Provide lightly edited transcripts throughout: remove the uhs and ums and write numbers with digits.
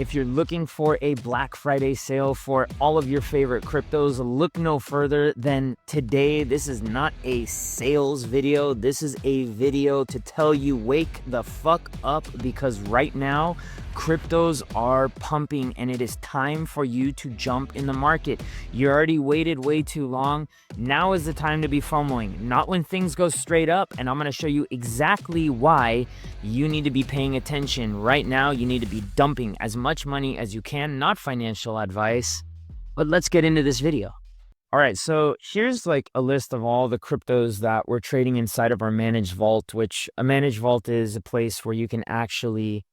If you're looking for a Black Friday sale for all of your favorite cryptos, look no further than today. This is not a sales video. This is a video to tell you wake the fuck up, because right now cryptos are pumping and it is time for you to jump in the market. You already waited way too long. Now is the time to be FOMOing, not when things go straight up. And I'm going to show you exactly why you need to be paying attention right now. You need to be dumping as much money as you can. Not financial advice, but let's get into this video. All right, so here's like a list of all the cryptos that we're trading inside of our managed vault, which a managed vault is a place where you can actually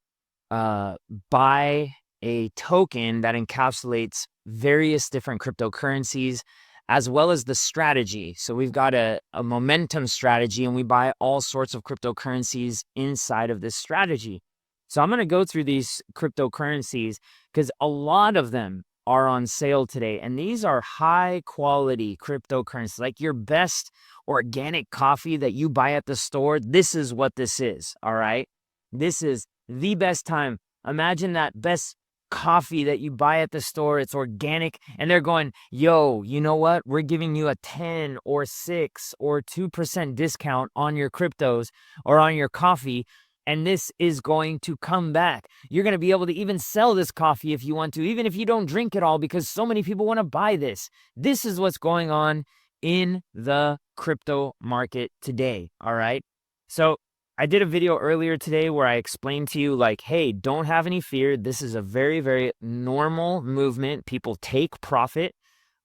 buy a token that encapsulates various different cryptocurrencies, as well as the strategy. So we've got a momentum strategy, and we buy all sorts of cryptocurrencies inside of this strategy. So I'm going to go through these cryptocurrencies because a lot of them are on sale today. And these are high quality cryptocurrencies, like your best organic coffee that you buy at the store. This is what this is. All right. This is the best time. Imagine that best coffee that you buy at the store. It's organic, and they're going, yo, you know what? We're giving you a 10 or 6 or 2% discount on your cryptos or on your coffee. And this is going to come back. You're going to be able to even sell this coffee if you want to, even if you don't drink it all, because so many people want to buy this. This is what's going on in the crypto market today. All right. So I did a video earlier today where I explained to you, like, hey, don't have any fear. This is a very, very normal movement. People take profit.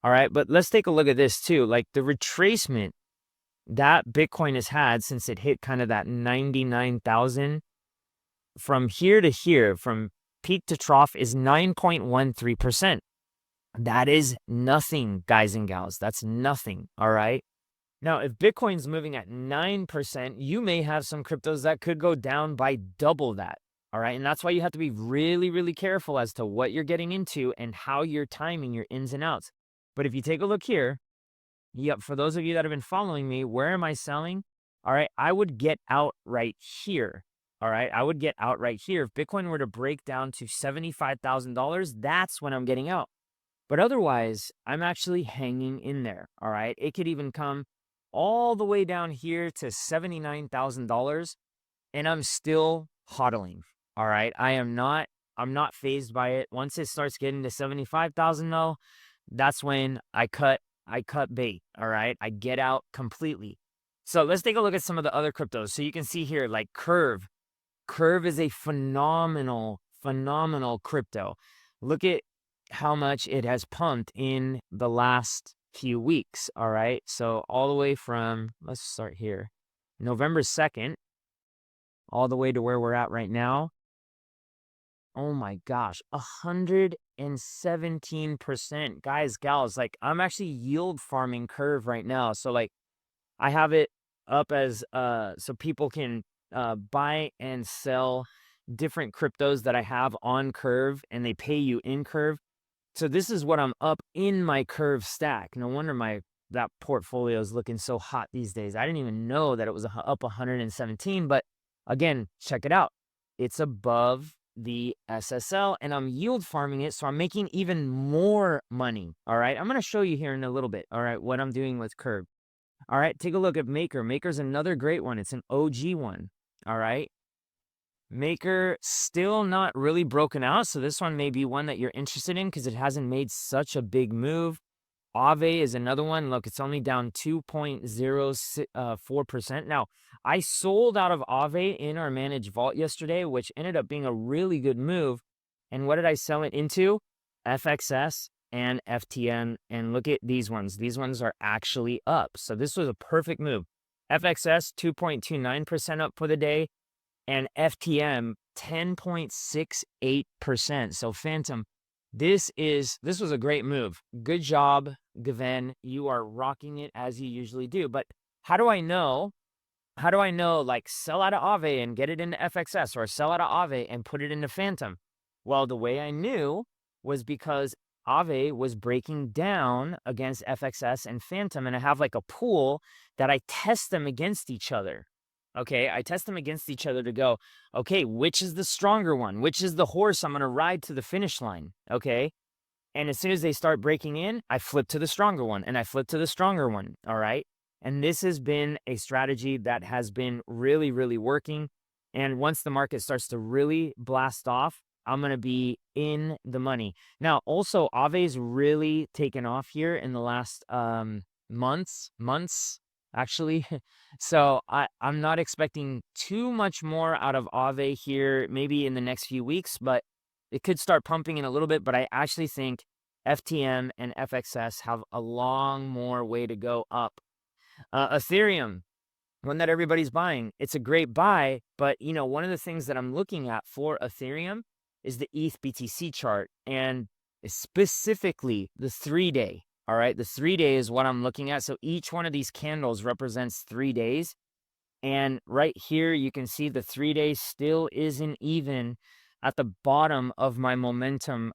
All right. But let's take a look at this too. Like the retracement that Bitcoin has had since it hit kind of that 99,000 from here to here, from peak to trough, is 9.13%. That is nothing, guys and gals. That's nothing. All right. Now, if Bitcoin's moving at 9%, you may have some cryptos that could go down by double that. All right. And that's why you have to be really, really careful as to what you're getting into and how you're timing your ins and outs. But if you take a look here, yep, for those of you that have been following me, where am I selling? All right. I would get out right here. All right. I would get out right here. If Bitcoin were to break down to $75,000, that's when I'm getting out. But otherwise, I'm actually hanging in there. All right. It could even come all the way down here to $79,000, and I'm still hodling. All right. I'm not phased by it. Once it starts getting to 75,000 though, that's when I cut bait. All right. I get out completely. So let's take a look at some of the other cryptos. So you can see here, like Curve. Curve is a phenomenal crypto. Look at how much it has pumped in the last few weeks. All right. So all the way from, let's start here, November 2nd, all the way to where we're at right now. Oh my gosh, 117%. Guys, gals, like I'm actually yield farming Curve right now. So like I have it up as so people can buy and sell different cryptos that I have on Curve, and they pay you in Curve. So this is what I'm up in my Curve stack. No wonder that portfolio is looking so hot these days. I didn't even know that it was up 117, but again, check it out. It's above the SSL, and I'm yield farming it, so I'm making even more money. All right, I'm going to show you here in a little bit, all right, what I'm doing with Curve. All right, take a look at Maker. Maker's another great one. It's an OG one. All right. Maker still not really broken out, so this one may be one that you're interested in because it hasn't made such a big move. Aave is another one. Look, it's only down 2.04%. Now, I sold out of Aave in our managed vault yesterday, which ended up being a really good move. And what did I sell it into? FXS and FTN. And look at these ones. These ones are actually up. So this was a perfect move. FXS 2.29% up for the day, and FTM 10.68%. So Phantom, this was a great move. Good job, Gaven. You are rocking it as you usually do. But how do I know? Like sell out of Aave and get it into FXS, or sell out of Aave and put it into Phantom? Well, the way I knew was because Aave was breaking down against FXS and Phantom, and I have like a pool that I test them against each other. Okay, I test them against each other to go, okay, which is the stronger one? Which is the horse I'm going to ride to the finish line? Okay. And as soon as they start breaking in, I flip to the stronger one and I flip to the stronger one. All right. And this has been a strategy that has been really, really working. And once the market starts to really blast off, I'm going to be in the money. Now, also, Ave's really taken off here in the last months, actually. So I'm not expecting too much more out of Ave here, maybe in the next few weeks, but it could start pumping in a little bit. But I actually think FTM and FXS have a long more way to go up. Ethereum, one that everybody's buying. It's a great buy, but you know, one of the things that I'm looking at for Ethereum is the ETH BTC chart, and specifically the 3-day. All right, the 3-day is what I'm looking at. So each one of these candles represents 3 days. And right here, you can see the 3-day still isn't even at the bottom of my momentum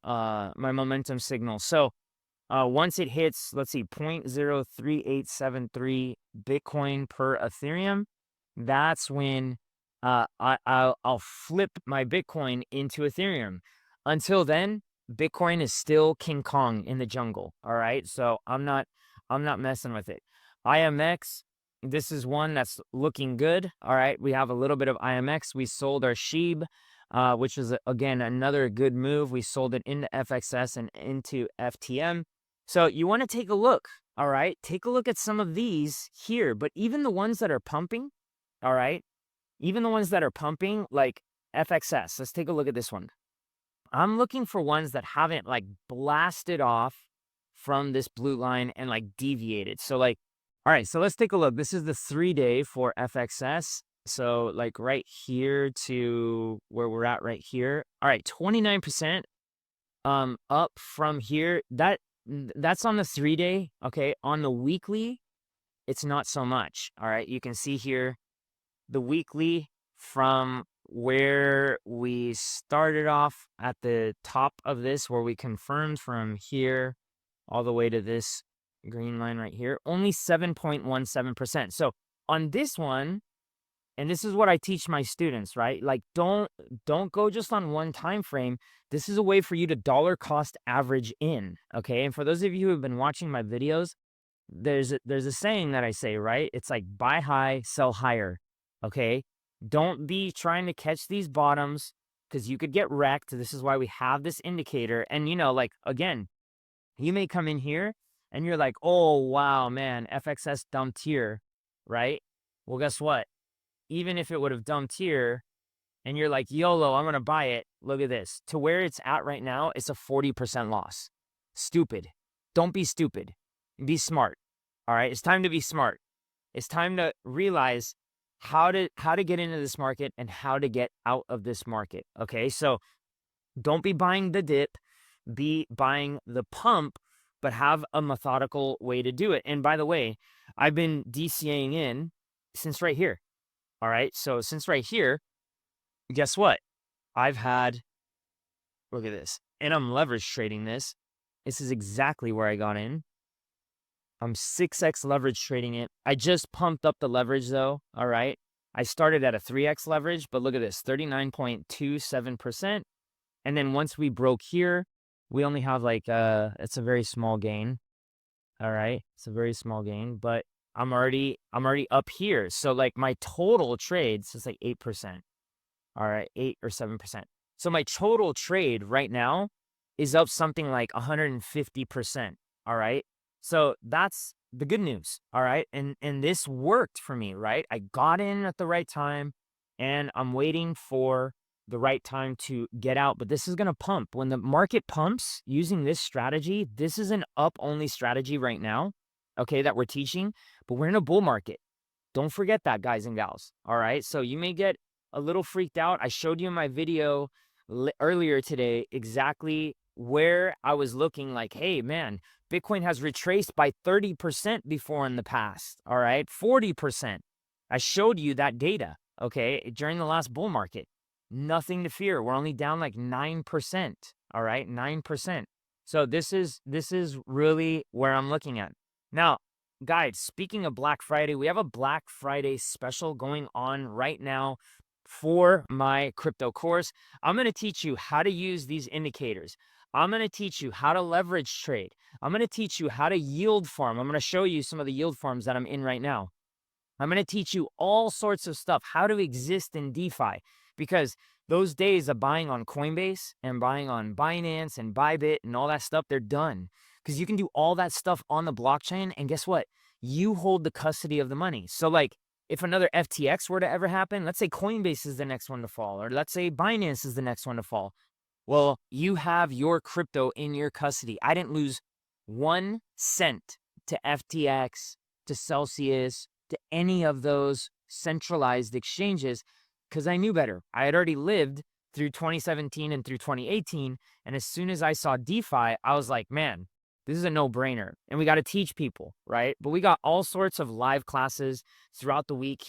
signal. So once it hits, let's see, 0.03873 Bitcoin per Ethereum, that's when I'll flip my Bitcoin into Ethereum. Until then, Bitcoin is still King Kong in the jungle. All right, so I'm not messing with it. IMX, this is one that's looking good. All right, we have a little bit of IMX. We sold our SHIB, which is again another good move. We sold it into FXS and into FTM. So you want to take a look, all right? Take a look at some of these here, but even the ones that are pumping, all right? Even the ones that are pumping, like FXS, let's take a look at this one. I'm looking for ones that haven't like blasted off from this blue line and like deviated. So like, all right, so let's take a look. This is the 3-day for FXS. So like right here to where we're at right here. All right, 29% up from here. That's on the 3-day. Okay, on the weekly, it's not so much. All right, you can see here the weekly from where we started off at the top of this, where we confirmed from here all the way to this green line right here, only 7.17%. So on this one, and this is what I teach my students, right? Like don't go just on one time frame. This is a way for you to dollar cost average in, okay? And for those of you who have been watching my videos, there's a saying that I say, right? It's like buy high, sell higher, okay? Don't be trying to catch these bottoms because you could get wrecked. This is why we have this indicator. And you know, like again, you may come in here and you're like, oh wow, man, FXS dumped here, right? Well, guess what? Even if it would have dumped here and you're like, YOLO, I'm going to buy it. Look at this. To where it's at right now, it's a 40% loss. Stupid. Don't be stupid. Be smart. All right. It's time to be smart. It's time to realize how to get into this market and how to get out of this market. Okay. So don't be buying the dip, be buying the pump, but have a methodical way to do it. And by the way, I've been DCAing in since right here. All right. So since right here, guess what? I've had, look at this, and I'm leverage trading this. This is exactly where I got in. I'm 6x leverage trading it. I just pumped up the leverage though. All right. I started at a 3x leverage, but look at this, 39.27%. And then once we broke here, we only have like, it's a very small gain. All right. It's a very small gain, but I'm already up here. So like my total trades is like 8%. All right, 8 or 7%. So my total trade right now is up something like 150%. All right. So that's the good news. All right. And this worked for me, right? I got in at the right time and I'm waiting for the right time to get out. But this is going to pump. When the market pumps using this strategy, this is an up only strategy right now. Okay, that we're teaching, but we're in a bull market. Don't forget that, guys and gals. All right. So you may get a little freaked out. I showed you in my video earlier today exactly where I was looking like, hey, man, Bitcoin has retraced by 30% before in the past. All right. 40%. I showed you that data. Okay. During the last bull market. Nothing to fear. We're only down like 9%. All right. 9%. So this is really where I'm looking at. Now, guys, speaking of Black Friday, we have a Black Friday special going on right now for my crypto course. I'm going to teach you how to use these indicators. I'm going to teach you how to leverage trade. I'm going to teach you how to yield farm. I'm going to show you some of the yield farms that I'm in right now. I'm going to teach you all sorts of stuff, how to exist in DeFi, because those days of buying on Coinbase and buying on Binance and Bybit and all that stuff, they're done. Because you can do all that stuff on the blockchain. And guess what? You hold the custody of the money. So, like, if another FTX were to ever happen, let's say Coinbase is the next one to fall, or let's say Binance is the next one to fall. Well, you have your crypto in your custody. I didn't lose 1 cent to FTX, to Celsius, to any of those centralized exchanges because I knew better. I had already lived through 2017 and through 2018. And as soon as I saw DeFi, I was like, man, this is a no-brainer. And we got to teach people, right? But we got all sorts of live classes throughout the week.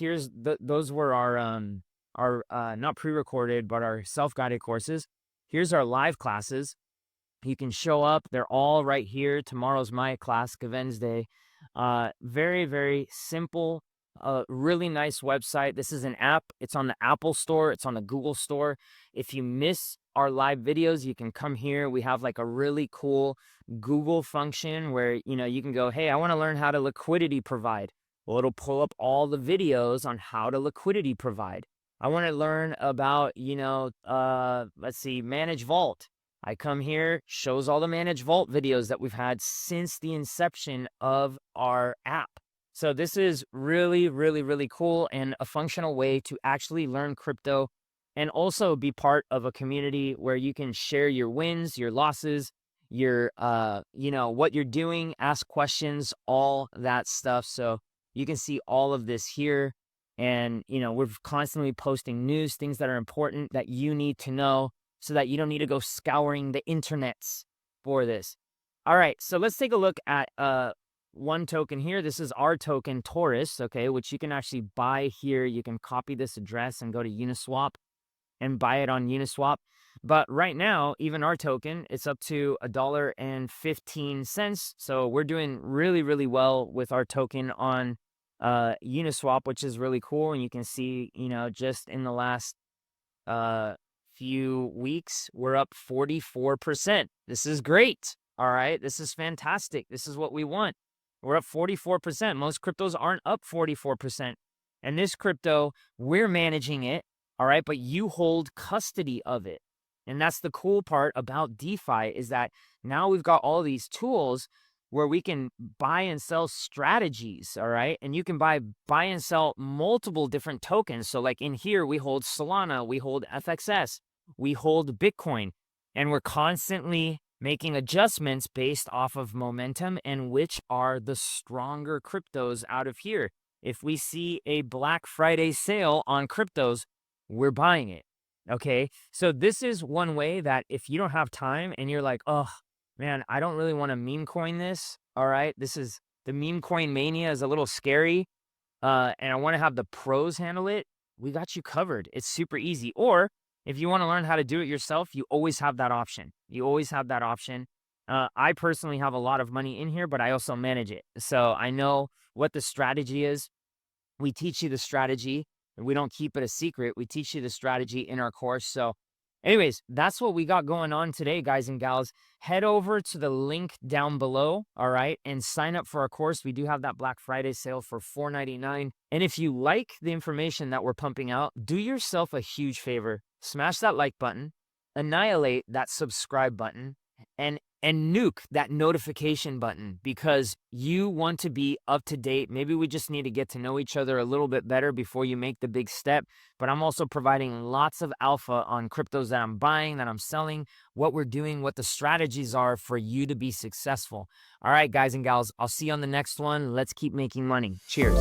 Those were our not pre-recorded, but our self-guided courses. Here's our live classes. You can show up. They're all right here. Tomorrow's my class, Wednesday. Very, very simple, really nice website. This is an app. It's on the Apple Store. It's on the Google Store. If you miss our live videos, you can come here. We have like a really cool Google function where, you can go, hey, I want to learn how to liquidity provide. Well, it'll pull up all the videos on how to liquidity provide. I want to learn about, let's see, manage vault. I come here, shows all the Manage Vault videos that we've had since the inception of our app. So this is really, really, really cool and a functional way to actually learn crypto and also be part of a community where you can share your wins, your losses, your, what you're doing, ask questions, all that stuff. So you can see all of this here. And, we're constantly posting news, things that are important that you need to know, so that you don't need to go scouring the internets for this. All right, so let's take a look at one token here. This is our token, Taurus, okay, which you can actually buy here. You can copy this address and go to Uniswap and buy it on Uniswap. But right now, even our token, it's up to $1.15. So we're doing really, really well with our token on Uniswap, which is really cool. And you can see, just in the last few weeks, we're up 44%. This is great. All right. This is fantastic. This is what we want. We're up 44%. Most cryptos aren't up 44%. And this crypto, we're managing it. All right. But you hold custody of it. And that's the cool part about DeFi is that now we've got all these tools where we can buy and sell strategies, all right? And you can buy and sell multiple different tokens. So like in here, we hold Solana, we hold FXS, we hold Bitcoin, and we're constantly making adjustments based off of momentum and which are the stronger cryptos out of here. If we see a Black Friday sale on cryptos, we're buying it, okay? So this is one way that if you don't have time and you're like, oh, man, I don't really want to meme coin this. All right. This is the meme coin mania is a little scary. And I want to have the pros handle it. We got you covered. It's super easy. Or if you want to learn how to do it yourself, you always have that option. You always have that option. I personally have a lot of money in here, but I also manage it. So I know what the strategy is. We teach you the strategy and we don't keep it a secret. We teach you the strategy in our course. So anyways, that's what we got going on today, guys and gals. Head over to the link down below, all right, and sign up for our course. We do have that Black Friday sale for $4.99. And if you like the information that we're pumping out, do yourself a huge favor. Smash that like button, annihilate that subscribe button, and nuke that notification button because you want to be up to date. Maybe we just need to get to know each other a little bit better before you make the big step. But I'm also providing lots of alpha on cryptos that I'm buying, that I'm selling, what we're doing, what the strategies are for you to be successful. All right, guys and gals, I'll see you on the next one. Let's keep making money. Cheers.